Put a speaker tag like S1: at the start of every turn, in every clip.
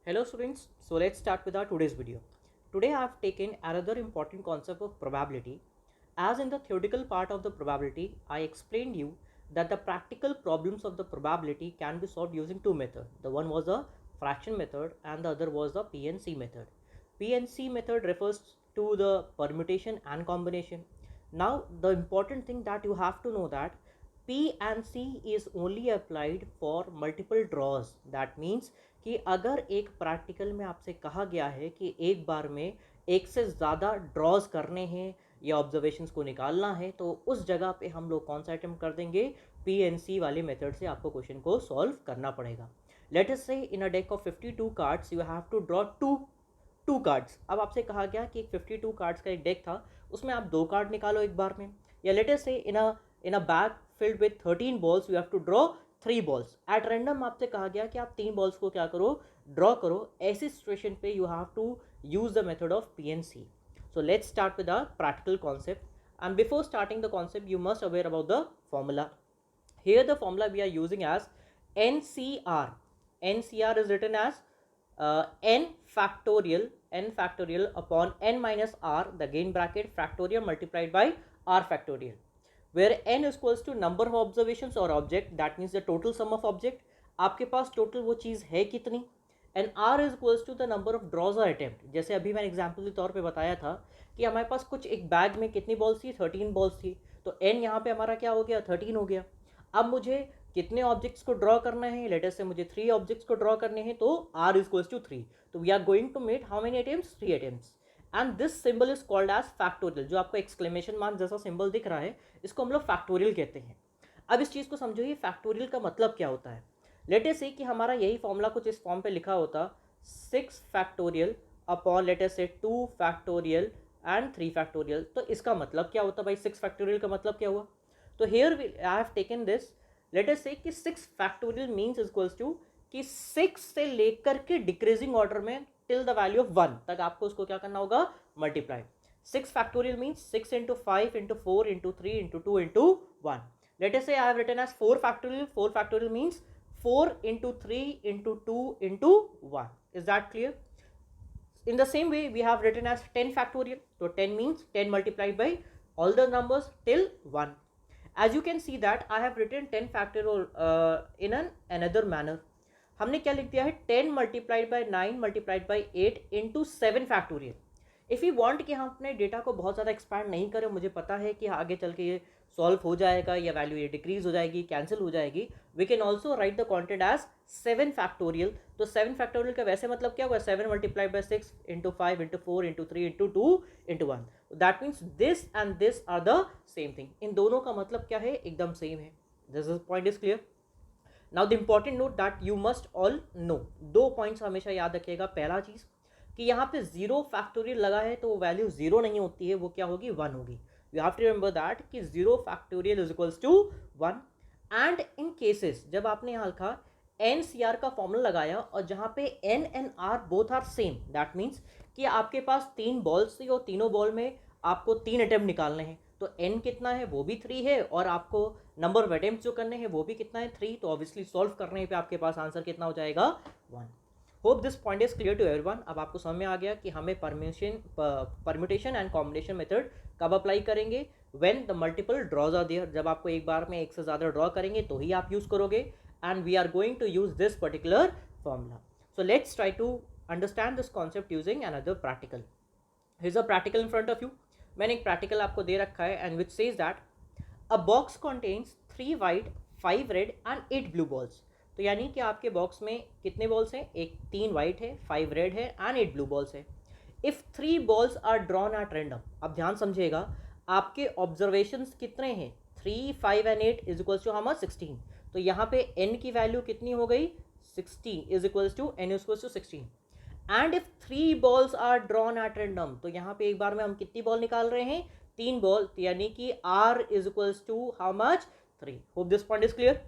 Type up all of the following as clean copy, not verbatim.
S1: Hello students, so let's start with our today's video. Today I have taken another important concept of probability. As in the theoretical part of the probability, I explained you that the practical problems of the probability can be solved using two methods. The one was the fraction method and the other was the PNC method. PNC method refers to the permutation and combination. Now the important thing that you have to know that P and C is only applied for multiple draws. That means कि अगर एक practical में आपसे कहा गया है कि एक बार में एक से ज़्यादा ड्रॉज करने हैं या ऑब्जर्वेशंस को निकालना है, तो उस जगह पे हम लोग कौन सा अटेम्प्ट कर देंगे, PNC वाले मेथड से आपको क्वेश्चन को सॉल्व करना पड़ेगा. Let us say in a deck of 52 cards you have to draw two cards. अब आपसे कहा गया कि एक 52 कार्ड्स का एक डेक था, उसमें आप दो कार्ड निकालो एक बार में. या let us say in a bag filled with 13 balls you have to draw 3 balls. At random आपसे कहा गया कि आप 3 बॉल्स को क्या करो, ड्रॉ करो. ऐसी सिचुएशन पे you have to use the method of PNC. So let's start with a practical concept, and before starting the concept you must aware about the formula. Here the formula we are using as NCR. NCR is written as n factorial upon n minus r, the gain bracket factorial multiplied by r factorial, where n is equals to number of observations or object, that means the total sum of object. आपके पास total वो चीज़ है कितनी, and r is equals to the number of draws और attempt. जैसे अभी मैंने example के तौर पे बताया था कि हमारे पास कुछ एक बैग में कितनी बॉल्स थी, 13 बॉल्स थी, तो एन यहाँ पे हमारा क्या हो गया, 13 हो गया. अब मुझे कितने ऑब्जेक्ट्स को ड्रॉ करना है, लेटर से मुझे 3 ऑब्जेक्ट्स को ड्रॉ करने हैं, तो आर इज इक्वल्स टू 3. तो we are going to make how many attempts, 3 attempts. And this symbol is called as factorial. जो आपको एक्सक्लेमेशन मार्क जैसा सिंबल दिख रहा है, इसको हम लोग फैक्टोरियल कहते हैं. अब इस चीज़ को समझो, ये फैक्टोरियल का मतलब क्या होता है. लेट अस से कि हमारा यही फॉर्मूला कुछ इस फॉर्म पे लिखा होता, 6 फैक्टोरियल अपॉन लेट अस से 2 फैक्टोरियल एंड 3 फैक्टोरियल. तो इसका मतलब क्या होता भाई, 6 फैक्टोरियल का मतलब क्या हुआ. तो here I have taken this, late us से कि 6 फैक्टोरियल मीन्स इक्वल्स टू कि 6 से लेकर के डिक्रीजिंग ऑर्डर में टिल द वैल्यू ऑफ 1 तक आपको उसको क्या करना होगा, multiply. 6 factorial means 6 into 5 into 4 into 3 into 2 into 1. Let us say I have written as 4 factorial. 4 factorial means 4 into 3 into 2 into 1. Is that clear? In the same way we have written as 10 factorial. So 10 means 10 multiplied by all the numbers till 1. As you can see that I have written 10 factorial in another manner. हमने क्या लिख दिया है, 10 multiplied by 9 multiplied by 8 into 7 factorial. If you want कि हम अपने data को बहुत ज़्यादा एक्सपैंड नहीं करें, मुझे पता है कि आगे चल के ये सॉल्व हो जाएगा या वैल्यू ये डिक्रीज हो जाएगी, कैंसिल हो जाएगी, we can also write the quantity as 7 factorial. तो 7 फैक्टोरियल का वैसे मतलब क्या हुआ, 7 multiplied by 6 into 5 into 4 into 3 into 2 into 1. That means this and this are the same thing. इन दोनों का मतलब क्या है, एकदम सेम है. This is point is clear. Now the important note that you must all know, 2 points हमेशा याद रखिएगा. पहला चीज़ कि यहाँ पे 0 फैक्टोरियल लगा है तो वो वैल्यू 0 नहीं होती है, वो क्या होगी, 1 होगी. You have to remember that कि 0 factorial is equals to 1. And in cases जब आपने यहाँ लिखा NCR का फॉर्मूला लगाया और जहाँ पे N and R both are same, that means कि आपके पास 3 बॉल्स थी और तीनों बॉल में आपको 3 अटेम्प्ट निकालने हैं, तो N कितना है, वो भी 3 है, और आपको नंबर ऑफ अटेम्प्ट जो करने हैं वो भी कितना है, 3. तो ऑब्वियसली सॉल्व करने पे आपके पास आंसर कितना हो जाएगा, 1. Hope this point is clear to everyone. अब आपको समझ में आ गया कि हमें परम्यूटेशन एंड कॉम्बिनेशन मेथड कब अप्लाई करेंगे, when the multiple draws are there. जब आपको एक बार में एक से ज़्यादा ड्रॉ करेंगे तो ही आप यूज़ करोगे. And we are going to use this particular formula. So let's try to understand this concept using another practical. Here is a practical in front of you. मैंने एक प्रैक्टिकल आपको दे रखा है and which says that a box contains 3 white 5 red and 8 blue balls. तो यानी कि आपके बॉक्स में कितने बॉल्स हैं, एक 3 वाइट है, 5 रेड है एंड 8 ब्लू बॉल्स है. If 3 balls are drawn at random. अब ध्यान समझिएगा, आपके ऑब्जर्वेशंस कितने हैं, 3 5 एंड 8 इज इक्वल्स टू हम 16. तो यहाँ पे n की वैल्यू कितनी हो गई, 16 is equals to n is equals to 16. And if 3 balls are drawn at random, तो यहाँ पे एक बार में हम कितनी बॉल निकाल रहे हैं, 3 बॉल, तो यानी कि r is equals to how much, 3. Hope this point is clear.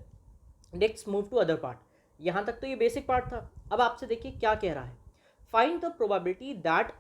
S1: Next move to other part. यहाँ तक तो ये बेसिक पार्ट था. अब आपसे देखिए क्या कह रहा है, फाइंड द प्रोबेबिलिटी दैट.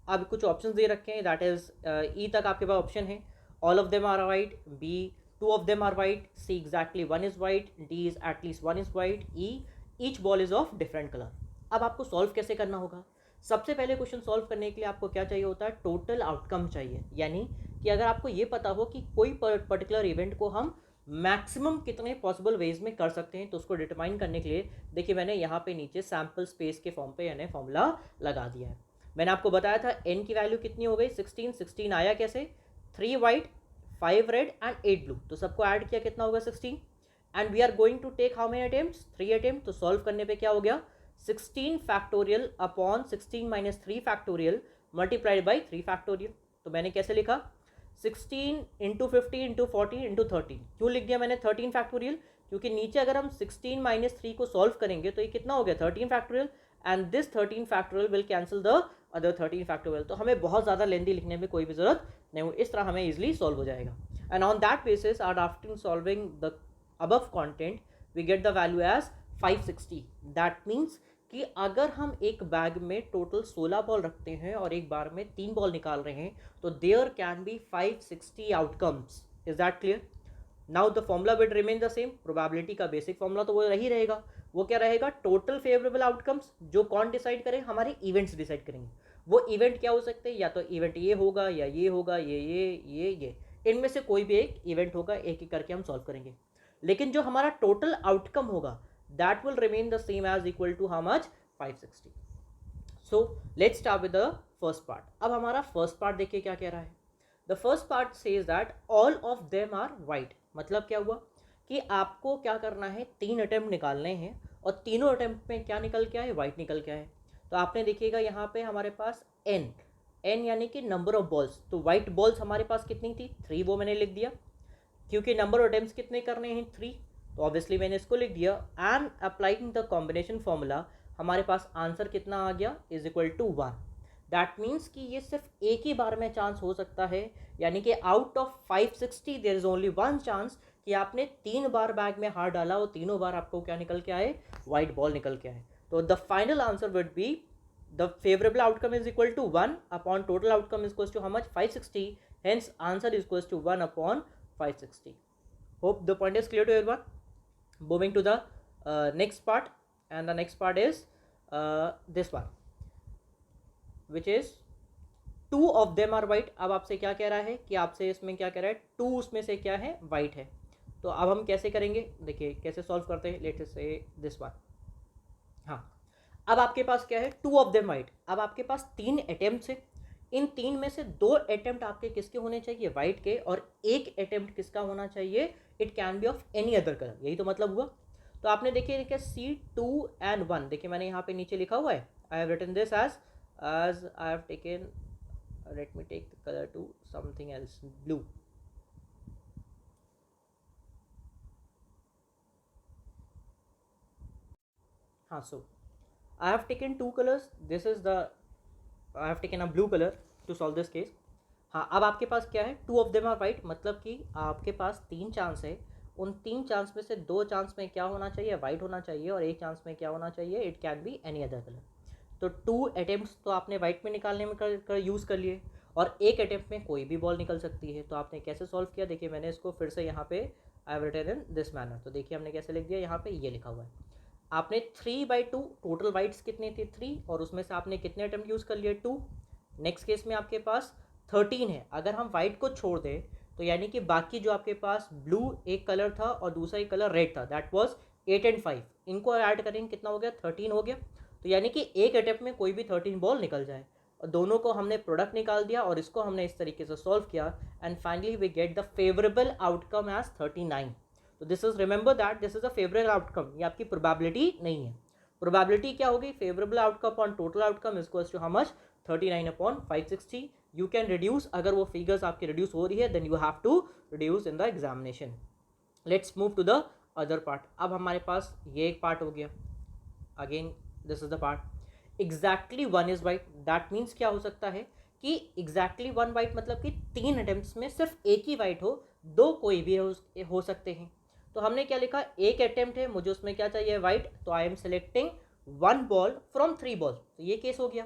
S1: अब कुछ ऑप्शन दे रखे हैं, दैट इज ई तक आपके पास ऑप्शन है. All of them are white, B 2 of them are white, C exactly 1 is white, D is at least 1 is white, E each ball is of different colour. अब आपको solve कैसे करना होगा? सबसे पहले क्वेश्चन सॉल्व करने के लिए आपको क्या चाहिए होता है? टोटल आउटकम चाहिए। यानी कि अगर आपको ये पता हो कि कोई पर्टिकुलर इवेंट को हम मैक्सिमम कितने पॉसिबल वेज में कर सकते हैं, तो उसको डिटरमाइन करने के लिए देखिए मैंने यहाँ पे नीचे सैम्पल स्पेस के फॉर्म पे यानी फॉर्मूला लगा दिया है। मैंने आपको बताया था एन की वैल्यू कितनी हो गई? 16। 16 आया कैसे? 3 वाइट 5 रेड एंड 8 ब्लू, तो सबको ऐड किया कितना होगा? 16। And we are going to take how many attempts? 3 attempt. तो सॉल्व करने पे क्या हो गया? 16 factorial upon 16 minus 3 factorial multiplied by 3 factorial. तो मैंने कैसे लिखा? 16 इंटू 50 इंटू 40 इंटू 13। क्यों लिख दिया मैंने 13 फैक्टोरियल? क्योंकि नीचे अगर हम 16 माइनस 3 को सॉल्व करेंगे तो ये कितना हो गया? 13 factorial, and this 13 factorial will cancel the other 13 factorial. तो हमें बहुत ज़्यादा लेंदी लिखने में कोई भी जरूरत नहीं हो, इस तरह हमें इजिली सॉल्व हो जाएगा। And on that basis or after solving the above content we get the value as 560। that means कि अगर हम एक बैग में टोटल 16 बॉल रखते हैं और एक बार में 3 बॉल निकाल रहे हैं तो there can be 560 outcomes. Is that clear? Now the formula will remain the same. Probability का बेसिक फॉर्मूला तो वो रही रहेगा। वो क्या रहेगा? Total favourable outcomes. जो कौन डिसाइड करे? हमारे इवेंट्स डिसाइड करेंगे। वो इवेंट क्या हो सकते हैं? या तो इवेंट ये होगा, या ये होगा, ये इनमें से कोई भी एक इवेंट होगा। एक एक करके हम सॉल्व करेंगे। लेकिन जो हमारा टोटल आउटकम होगा that will remain the same as equal to how much? 560। So let's start with the first part. अब हमारा फर्स्ट पार्ट देखिए क्या कह रहा है। The first part says that all of them are white. मतलब क्या हुआ कि आपको क्या करना है? 3 अटेम्प्ट निकालने हैं और तीनों अटेम्प्ट में क्या निकल के आए? वाइट निकल के आए। तो आपने देखिएगा यहाँ पे हमारे पास एन यानी कि नंबर ऑफ बॉल्स। तो वाइट बॉल्स हमारे पास कितनी थी? 3, वो मैंने लिख दिया। क्योंकि नंबर ऑफ अटेम्प्ट्स कितने करने हैं? 3, तो ऑब्वियसली मैंने इसको लिख दिया। And applying the combination formula हमारे पास आंसर कितना आ गया? Is equal to 1। That means कि ये सिर्फ एक ही बार में चांस हो सकता है, यानी कि out of 560 there is only 1 chance कि आपने 3 बार बैग में हाथ डाला और तीनों बार आपको क्या निकल के आए? वाइट बॉल निकल के आए। तो the final answer would be the favourable outcome is equal to 1 upon total outcome is equal to how much? 560। Hence answer is equal to 1 upon 560। Hope the point is clear to everyone. Moving to the next part, and the next part is this one, which is 2 of them are white। अब आपसे क्या कह रहा है कि आपसे इसमें क्या कह रहा है? 2 उसमें से क्या है? वाइट है। तो अब हम कैसे करेंगे? देखिए कैसे सॉल्व करते हैं। Let's say this one. हाँ, अब आपके पास क्या है? 2 ऑफ देम वाइट। अब आपके पास 3 अटेम्प्ट है। इन 3 में से 2 अटेम्प्ट आपके किसके होने चाहिए? वाइट के। और एक अटेम्प्ट किसका होना चाहिए? It can be of any other colour. यही तो मतलब हुआ। तो आपने देखिए C2 and 1 देखिए मैंने यहाँ पे नीचे लिखा हुआ है। I have written this as I have taken, let me take the colour to something else, blue. हाँ, so I have taken 2 colors. This is the I have taken a blue color to solve this case. हाँ, अब आपके पास क्या है? 2 of them are white। मतलब कि आपके पास 3 chance है। उन 3 चांस में से 2 चांस में क्या होना चाहिए? वाइट होना चाहिए। और एक चांस में क्या होना चाहिए? It can be any other colour. तो 2 अटेम्प्ट्स तो आपने वाइट में निकालने में यूज़ कर लिए, और एक अटेम्प्ट में कोई भी बॉल निकल सकती है। तो आपने कैसे सॉल्व किया? देखिए मैंने इसको फिर से यहाँ पे I have written in this manner. तो देखिए हमने कैसे लिख दिया, यहाँ पे ये लिखा हुआ है। आपने 3/2, टोटल वाइट्स कितने थे? 3, और उसमें से आपने कितने अटेम्प्ट यूज़ कर लिए? 2। नेक्स्ट केस में आपके पास 13 है। अगर हम वाइट को छोड़ दें तो यानी कि बाकी जो आपके पास ब्लू एक कलर था और दूसरा एक कलर रेड था, दैट वाज 8 and 5। इनको ऐड करेंगे कितना हो गया? 13 हो गया। तो यानी कि एक अटेम्प्ट में कोई भी 13 बॉल निकल जाए। और दोनों को हमने प्रोडक्ट निकाल दिया और इसको हमने इस तरीके से सॉल्व किया, and finally we get the favourable outcome as 39। तो this is, remember that this is a favourable outcome. ये आपकी प्रोबेबिलिटी नहीं है। प्रोबेबिलिटी क्या होगी? Favourable outcome upon total outcome is equals to how much? 39 upon 560। You can reduce, अगर वो figures आपकी रिड्यूस हो रही है then you have to reduce in the examination. Let's move to the other part. अब हमारे पास ये एक पार्ट हो गया। Again this is the part exactly 1 is white. That means क्या हो सकता है कि एग्जैक्टली 1 वाइट मतलब कि 3 अटेम्प्ट्स में सिर्फ एक ही वाइट हो, 2 कोई भी हो सकते हैं। तो हमने क्या लिखा? एक अटेम्प्ट है, मुझे उसमें क्या चाहिए? वाइट। तो I am selecting 1 ball from 3 ball. तो ये केस हो गया।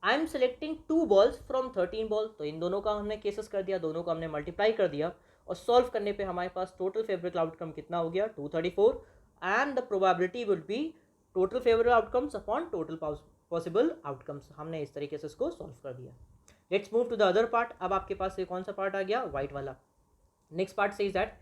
S1: I am selecting 2 balls from 13 ball. तो इन दोनों का हमने केसेस कर दिया, दोनों को हमने मल्टीप्लाई कर दिया, और सॉल्व करने पे हमारे पास टोटल फेवरेट आउटकम कितना हो गया? 234। And the probability will be total favourable outcomes upon total possible outcomes. हमने इस तरीके से इसको सॉल्व कर दिया। Let's move to the other part. अब आपके पास ये कौन सा पार्ट आ गया, वाइट वाला। Next part says that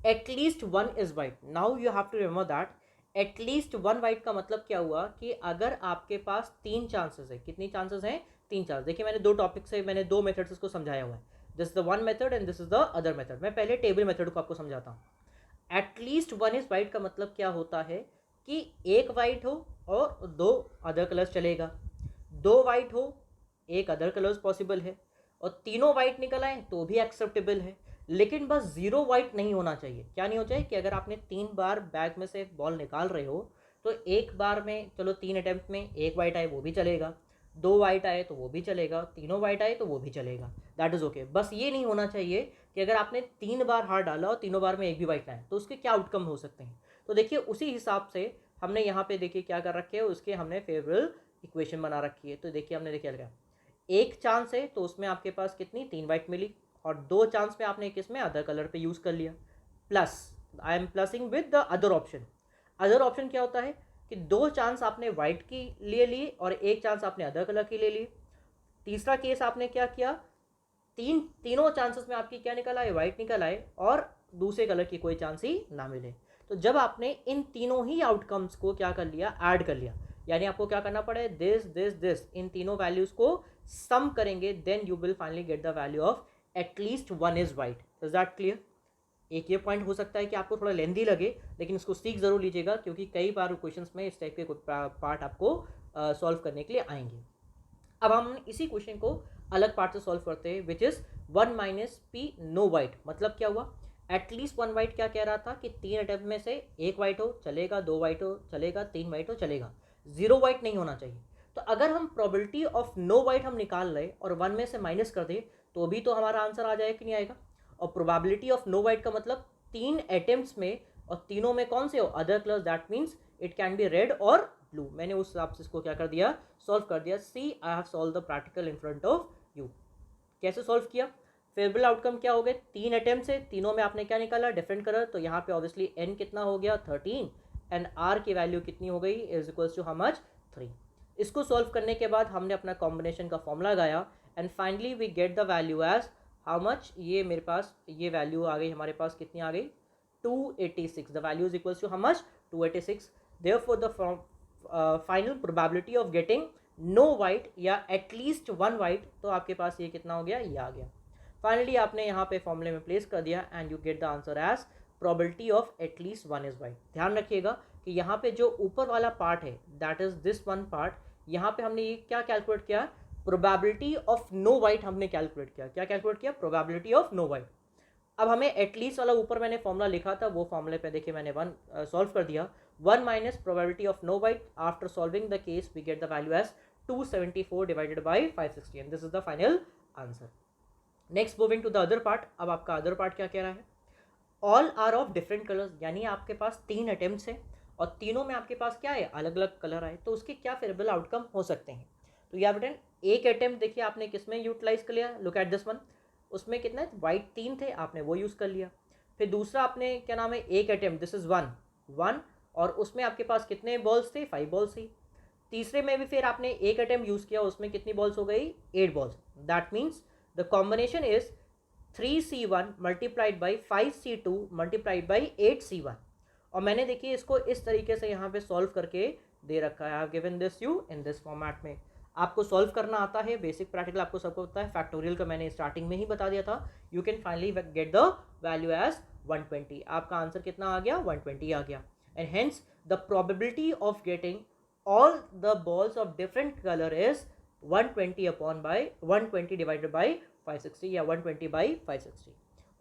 S1: at least one is white. Now you have to remember that at least one white का मतलब क्या हुआ कि अगर आपके पास 3 चांसेस है, कितनी चांसेस हैं, 3 चांस। देखिए मैंने 2 टॉपिक से मैंने 2 मेथड्स इसको समझाया हुआ है, this is the one method and this is the other method. मैं पहले टेबल मेथड को आपको समझाता हूँ। एटलीस्ट वन इज वाइट का मतलब क्या होता है कि एक वाइट हो और 2 अदर कलर्स चलेगा, 2 वाइट हो, एक अदर कलर्स पॉसिबल है, और तीनों वाइट निकल आए तो भी एक्सेप्टेबल है। लेकिन बस 0 वाइट नहीं होना चाहिए। क्या नहीं होना चाहिए कि अगर आपने 3 बार बैग में से बॉल निकाल रहे हो तो एक बार में, चलो 3 अटेम्प्ट में 1 वाइट आए वो भी चलेगा, 2 वाइट आए तो वो भी चलेगा, तीनों वाइट आए तो वो भी चलेगा, दैट इज ओके। बस ये नहीं होना चाहिए कि अगर आपने 3 बार हार डाला और तीनों बार में एक भी वाइट आए तो उसके क्या आउटकम हो सकते हैं। तो देखिए उसी हिसाब से हमने यहाँ पे देखिए क्या कर रखे है, उसके हमने फेवरेबल इक्वेशन बना रखी है। तो देखिए हमने देखिए लगा एक चांस है तो उसमें आपके पास कितनी 3 वाइट मिली, और 2 चांस पे आपने किसमें अदर कलर पे यूज़ कर लिया, plus I am plussing with the other option. Other option क्या होता है कि 2 चांस आपने वाइट की लिए लिए और 1 चांस आपने अदर कलर की ले लिए। तीसरा केस आपने क्या किया, तीनों चांसेस में आपकी क्या निकल आए, वाइट निकल आए और दूसरे कलर की कोई चांस ही ना मिले। तो जब आपने इन तीनों ही आउटकम्स को क्या कर लिया, ऐड कर लिया, यानी आपको क्या करना पड़े, दिस दिस दिस, इन तीनों वैल्यूज को सम करेंगे, then you will finally get the value of at least one is white. Is that clear. एक ये पॉइंट हो सकता है कि आपको थोड़ा लेंदी लगे, लेकिन इसको सीख जरूर लीजिएगा क्योंकि कई बार क्वेश्चंस में इस टाइप के कुछ पार्ट आपको सॉल्व करने के लिए आएंगे। अब हम इसी क्वेश्चन को अलग पार्ट से सॉल्व करते हैं, which is 1 minus p no white. मतलब क्या हुआ, एटलीस्ट वन वाइट क्या कह रहा था कि 3 अटेम्प्ट में से 1 वाइट हो चलेगा, 2 वाइट हो चलेगा, 3 वाइट हो चलेगा, 0 वाइट नहीं होना चाहिए। तो अगर हम प्रोबेबिलिटी ऑफ नो वाइट हम निकाल रहे और 1 में से माइनस कर दें तो भी तो हमारा आंसर आ जाएगा कि नहीं आएगा। और प्रोबेबिलिटी ऑफ नो वाइट का मतलब 3 अटेम्प्ट्स में और तीनों में कौन से हो, other colours, that means it can be red और ब्लू। मैंने उस हिसाब से इसको क्या कर दिया, सॉल्व कर दिया। See I have solve the practical in front of you. कैसे सॉल्व किया, फेवरेबल आउटकम क्या हो गए, 3 अटेम्प्ट से तीनों में आपने क्या निकाला, डिफरेंट कलर। तो यहाँ पे ऑब्वियसली n कितना हो गया 13 एंड r की वैल्यू कितनी हो गई, is equals to how much 3। इसको सॉल्व करने के बाद हमने अपना कॉम्बिनेशन का फॉर्मूला लगाया and finally we get the value as how much, ये मेरे पास ये वैल्यू आ गई, हमारे पास कितनी आ गई 286। The value is equals to how much 286। Therefore the final probability of getting no white या एटलीस्ट वन वाइट, तो आपके पास ये कितना हो गया, ये आ गया। फाइनली आपने यहाँ पे फॉर्मूले में प्लेस कर दिया and you get the answer as probability of at least one is white. ध्यान रखिएगा कि यहाँ पे जो ऊपर वाला पार्ट है that is this one part, यहाँ पे हमने ये क्या कैलकुलेट किया, प्रोबेबिलिटी ऑफ नो वाइट हमने कैलकुलेट किया। क्या कैलकुलेट किया, प्रोबेबिलिटी ऑफ नो वाइट। अब हमें एटलीस्ट वाला ऊपर मैंने फॉर्मूला लिखा था, वो फॉर्मूले पे देखिए मैंने वन सॉल्व कर दिया। 1 minus probability of no white, after solving the case we get the value as 274 divided by 560 and this is the final answer. Next moving to the other part. अब आपका अदर पार्ट क्या कह रहा है, all are of different colours, यानी आपके पास 3 attempts हैं और तीनों में आपके पास क्या है, अलग अलग कलर आए, तो उसके क्या फेवरेबल आउटकम हो सकते हैं। तो यहाँ बेटन एक अटेम्प्ट देखिए आपने किस में यूटिलाइज कर लिया, लुक एट दिस वन, उसमें कितना है, वाइट 3 थे, आपने वो यूज़ कर लिया। फिर दूसरा आपने क्या नाम है, एक अटेम्प्ट, दिस इज वन और उसमें आपके पास कितने बॉल्स थे, 5 बॉल्स थी। तीसरे में भी फिर आपने एक अटेम्प्ट यूज़ किया, उसमें कितनी बॉल्स हो गई, 8 balls. That means the combination is 3C1 multiplied by 5C2 multiplied by 8C1। और मैंने देखिए इसको इस तरीके से यहाँ पे सॉल्व करके दे रखा है, I have given this you in this format में। आपको सॉल्व करना आता है, बेसिक प्रैक्टिकल आपको सबको पता है, फैक्टोरियल का मैंने स्टार्टिंग में ही बता दिया था। You can finally get the value as 120। आपका आंसर कितना आ गया, 120 आ गया। And hence the probability of getting all the balls of different color is 120 upon by 120 divided by 560 या 120 by 560.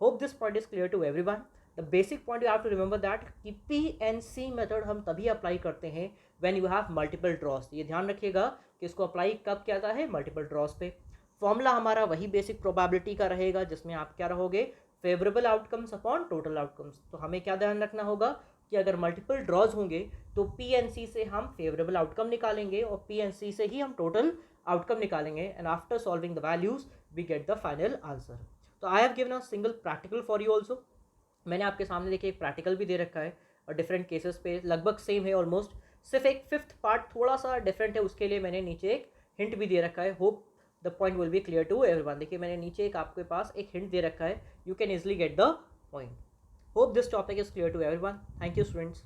S1: Hope this point is clear to everyone. The basic point you have to remember that कि PNC method हम तभी apply करते हैं when you have multiple draws. ये ध्यान रखिएगा कि इसको अप्लाई कब किया जाता है, multiple draws पे। फॉर्मूला हमारा वही बेसिक प्रोबेबिलिटी का रहेगा जिसमें आप क्या रहोगे, favourable outcomes upon total outcomes. तो हमें क्या ध्यान रखना होगा कि अगर मल्टीपल ड्रॉज होंगे तो पीएनसी से हम फेवरेबल आउटकम निकालेंगे और पीएनसी से ही हम टोटल आउटकम निकालेंगे and after solving the values we get the final answer. तो I have given a single practical for you also. मैंने आपके सामने देखिए एक प्रैक्टिकल भी दे रखा है और डिफरेंट केसेस पे लगभग सेम है, ऑलमोस्ट सिर्फ एक फिफ्थ पार्ट थोड़ा सा डिफरेंट है, उसके लिए मैंने नीचे एक हिंट भी दे रखा है. Hope the point will be clear to everyone. देखिए मैंने नीचे एक आपके पास एक हिंट दे रखा है. You can easily get the point. Hope this topic is clear to everyone. Thank you students.